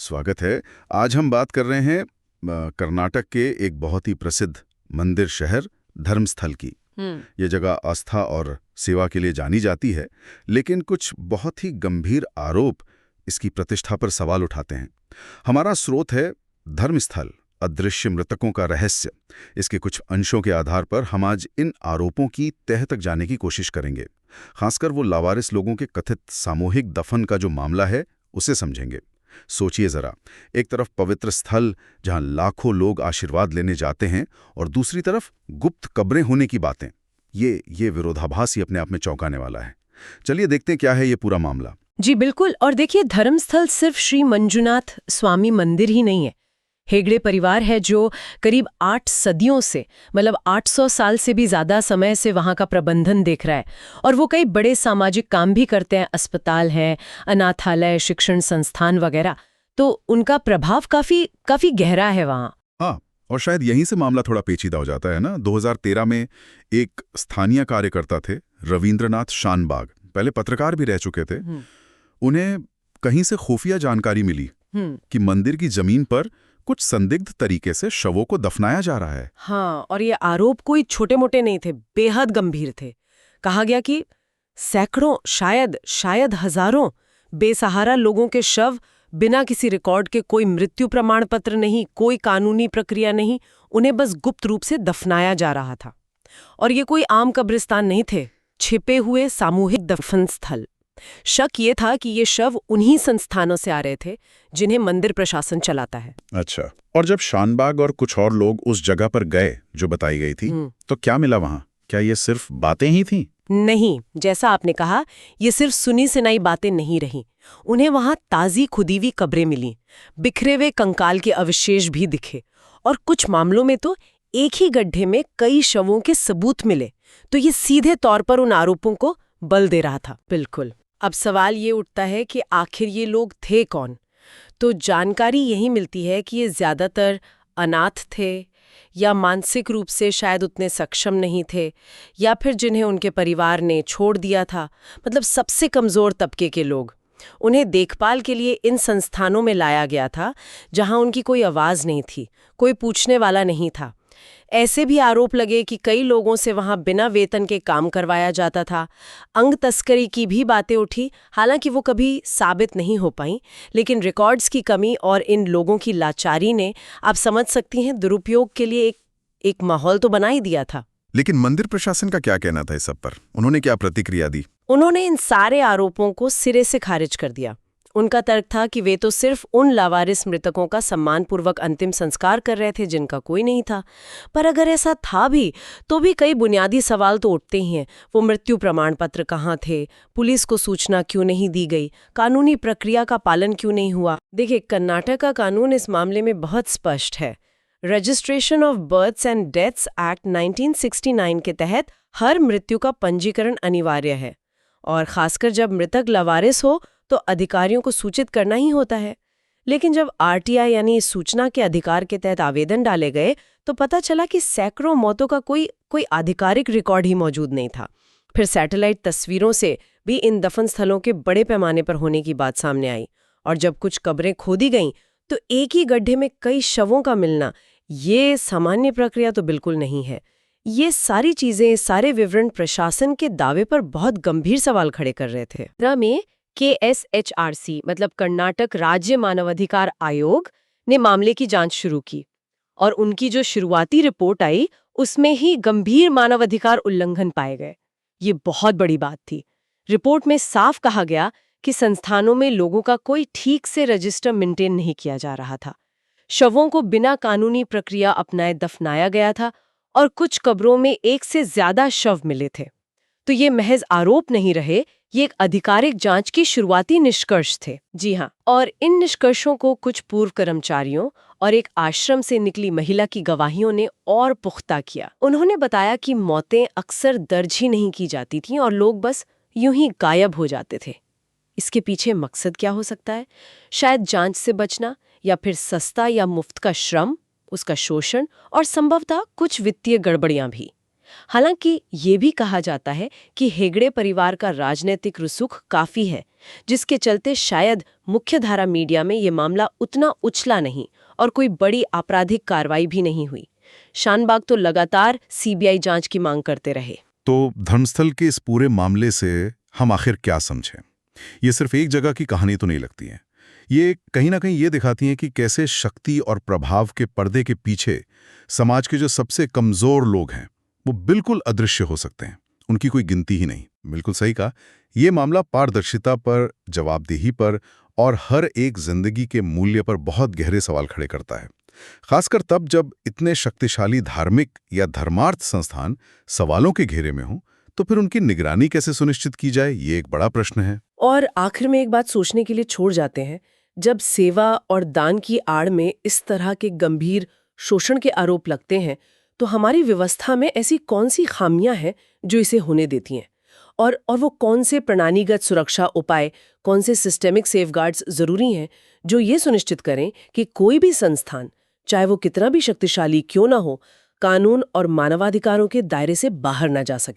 स्वागत है। आज हम बात कर रहे हैं कर्नाटक के एक बहुत ही प्रसिद्ध मंदिर शहर धर्मस्थल की। ये जगह आस्था और सेवा के लिए जानी जाती है, लेकिन कुछ बहुत ही गंभीर आरोप इसकी प्रतिष्ठा पर सवाल उठाते हैं। हमारा स्रोत है धर्मस्थल अदृश्य मृतकों का रहस्य। इसके कुछ अंशों के आधार पर हम आज इन आरोपों की तह तक जाने की कोशिश करेंगे। खासकर वो लावारिस लोगों के कथित सामूहिक दफन का जो मामला है उसे समझेंगे। सोचिए जरा, एक तरफ पवित्र स्थल जहां लाखों लोग आशीर्वाद लेने जाते हैं और दूसरी तरफ गुप्त कब्रें होने की बातें। ये विरोधाभास ही अपने आप में चौंकाने वाला है। चलिए देखते हैं क्या है ये पूरा मामला। जी बिल्कुल। और देखिए, धर्मस्थल सिर्फ श्री मंजुनाथ स्वामी मंदिर ही नहीं है। हेगड़े परिवार है जो करीब 8 सदियों से, मतलब 800 साल से भी ज्यादा समय से वहां का प्रबंधन देख रहा है। और वो कई बड़े सामाजिक काम भी करते हैं, अस्पताल है, अनाथालय, शिक्षण संस्थान वगैरह। तो उनका प्रभाव काफी गहरा है वहां। हाँ, और शायद यहीं से मामला थोड़ा पेचीदा हो जाता है ना। 2013 में एक स्थानीय कार्यकर्ता थे, रविंद्रनाथ शानबाग, पहले पत्रकार भी रह चुके थे। उन्हें कहीं से खुफिया जानकारी मिली कि मंदिर की जमीन पर कुछ संदिग्ध तरीके से शवों को दफनाया जा रहा है। हाँ, और ये आरोप कोई छोटे मोटे नहीं थे, बेहद गंभीर थे। कहा गया कि सैकड़ों, शायद हजारों बेसहारा लोगों के शव बिना किसी रिकॉर्ड के, कोई मृत्यु प्रमाण पत्र नहीं, कोई कानूनी प्रक्रिया नहीं, उन्हें बस गुप्त रूप से दफनाया जा रहा था। और ये कोई आम कब्रिस्तान नहीं थे, छिपे हुए सामूहिक दफन स्थल। शक ये था कि ये शव उन्हीं संस्थानों से आ रहे थे जिन्हें मंदिर प्रशासन चलाता है। अच्छा, और जब शानबाग और कुछ और लोग उस जगह पर गए जो बताई गई थी, तो क्या मिला वहां? क्या ये सिर्फ बातें ही थीं? नहीं, जैसा आपने कहा, ये सिर्फ सुनी सुनाई बातें नहीं रहीं। उन्हें वहां ताजी खुदी हुई कब्रें मिली, बिखरे हुए कंकाल के अवशेष भी दिखे, और कुछ मामलों में तो एक ही गड्ढे में कई शवों के सबूत मिले। तो ये सीधे तौर पर उन आरोपों को बल दे रहा था। बिल्कुल। अब सवाल ये उठता है कि आखिर ये लोग थे कौन? तो जानकारी यही मिलती है कि ये ज्यादातर अनाथ थे, या मानसिक रूप से शायद उतने सक्षम नहीं थे, या फिर जिन्हें उनके परिवार ने छोड़ दिया था। मतलब सबसे कमजोर तबके के लोग। उन्हें देखभाल के लिए इन संस्थानों में लाया गया था जहां उनकी कोई आवाज नहीं थी, कोई पूछने वाला नहीं था। ऐसे भी आरोप लगे कि कई लोगों से वहां बिना वेतन के काम करवाया जाता था। अंग तस्करी की भी बातें उठी, हालांकि वो कभी साबित नहीं हो पाई। लेकिन रिकॉर्ड्स की कमी और इन लोगों की लाचारी ने, आप समझ सकती हैं, दुरुपयोग के लिए एक माहौल तो बना ही दिया था। लेकिन मंदिर प्रशासन का क्या कहना था इस सब पर? उन्होंने क्या प्रतिक्रिया दी? उन्होंने इन सारे आरोपों को सिरे से खारिज कर दिया। उनका तर्क था कि वे तो सिर्फ उन लावारिस मृतकों का सम्मानपूर्वक अंतिम संस्कार कर रहे थे जिनका कोई नहीं था। पर अगर ऐसा था भी, तो भी कई बुनियादी सवाल तो उठते ही हैं। वो मृत्यु प्रमाण पत्र कहाँ थे? पुलिस को सूचना क्यों नहीं दी गई? कानूनी प्रक्रिया का पालन क्यों नहीं हुआ? देखिए, कर्नाटक का कानून इस मामले में बहुत स्पष्ट है। Registration of births and deaths act 1969 के तहत हर मृत्यु का पंजीकरण अनिवार्य है, और खासकर जब मृतक लावारिस हो तो अधिकारियों को सूचित करना ही होता है। लेकिन जब आरटीआई यानी सूचना के अधिकार के तहत आवेदन डाले गए, तो पता चला कि सैकड़ों मौतों का कोई आधिकारिक रिकॉर्ड ही मौजूद नहीं था। फिर सैटेलाइट तस्वीरों से भी इन दफन स्थलों के बड़े पैमाने पर होने की बात सामने आई। और जब कुछ कब्रें खोदी गईं, तो एक ही गड्ढे में कई शवों का मिलना, ये सामान्य प्रक्रिया तो बिल्कुल नहीं है। ये सारी चीजें, सारे विवरण प्रशासन के दावे पर बहुत गंभीर सवाल खड़े कर रहे थे। में KSHRC मतलब कर्नाटक राज्य मानवाधिकार आयोग ने मामले की जांच शुरू की, और उनकी जो शुरुआती रिपोर्ट आई उसमें ही गंभीर मानवाधिकार उल्लंघन पाए गए। ये बहुत बड़ी बात थी। रिपोर्ट में साफ कहा गया कि संस्थानों में लोगों का कोई ठीक से रजिस्टर मेंटेन नहीं किया जा रहा था। शवों को बिना कानूनी प्रक्रिया अपनाए दफनाया गया था, और कुछ कब्रों में एक से ज्यादा शव मिले थे। तो ये महज आरोप नहीं रहे, ये एक आधिकारिक जांच की शुरुआती निष्कर्ष थे। जी हाँ, और इन निष्कर्षों को कुछ पूर्व कर्मचारियों और एक आश्रम से निकली महिला की गवाहियों ने और पुख्ता किया। उन्होंने बताया कि मौतें अक्सर दर्ज ही नहीं की जाती थीं और लोग बस यूं ही गायब हो जाते थे। इसके पीछे मकसद क्या हो सकता है? शायद जांच से बचना, या फिर सस्ता या मुफ्त का श्रम, उसका शोषण, और संभवतः कुछ वित्तीय गड़बड़ियां भी। हालांकि ये भी कहा जाता है कि हेगड़े परिवार का राजनीतिक रसूख काफी है, जिसके चलते शायद मुख्यधारा मीडिया में ये मामला उतना उछला नहीं और कोई बड़ी आपराधिक कार्रवाई भी नहीं हुई। शानबाग तो लगातार सीबीआई जांच की मांग करते रहे। तो धर्मस्थल के इस पूरे मामले से हम आखिर क्या समझें? ये सिर्फ एक जगह की कहानी तो नहीं लगती है। ये कहीं ना कहीं ये दिखाती है कि कैसे शक्ति और प्रभाव के पर्दे के पीछे समाज के जो सबसे कमजोर लोग हैं वो बिल्कुल अदृश्य हो सकते हैं। उनकी कोई गिनती ही नहीं। बिल्कुल सही कहा। ये मामला पारदर्शिता पर, जवाबदेही पर और हर एक जिंदगी के मूल्य पर बहुत गहरे सवाल खड़े करता है, खासकर तब जब इतने शक्तिशाली धार्मिक या धर्मार्थ संस्थान सवालों के घेरे में हों। तो फिर उनकी निगरानी कैसे सुनिश्चित की जाए, ये एक बड़ा प्रश्न है। और आखिर में एक बात सोचने के लिए छोड़ जाते हैं, जब सेवा और दान की आड़ में इस तरह के गंभीर शोषण के आरोप लगते हैं, तो हमारी व्यवस्था में ऐसी कौन सी खामियां हैं जो इसे होने देती हैं? और वो कौन से प्रणालीगत सुरक्षा उपाय, कौन से सिस्टेमिक सेफगार्ड्स जरूरी हैं जो ये सुनिश्चित करें कि कोई भी संस्थान, चाहे वो कितना भी शक्तिशाली क्यों ना हो, कानून और मानवाधिकारों के दायरे से बाहर ना जा सके?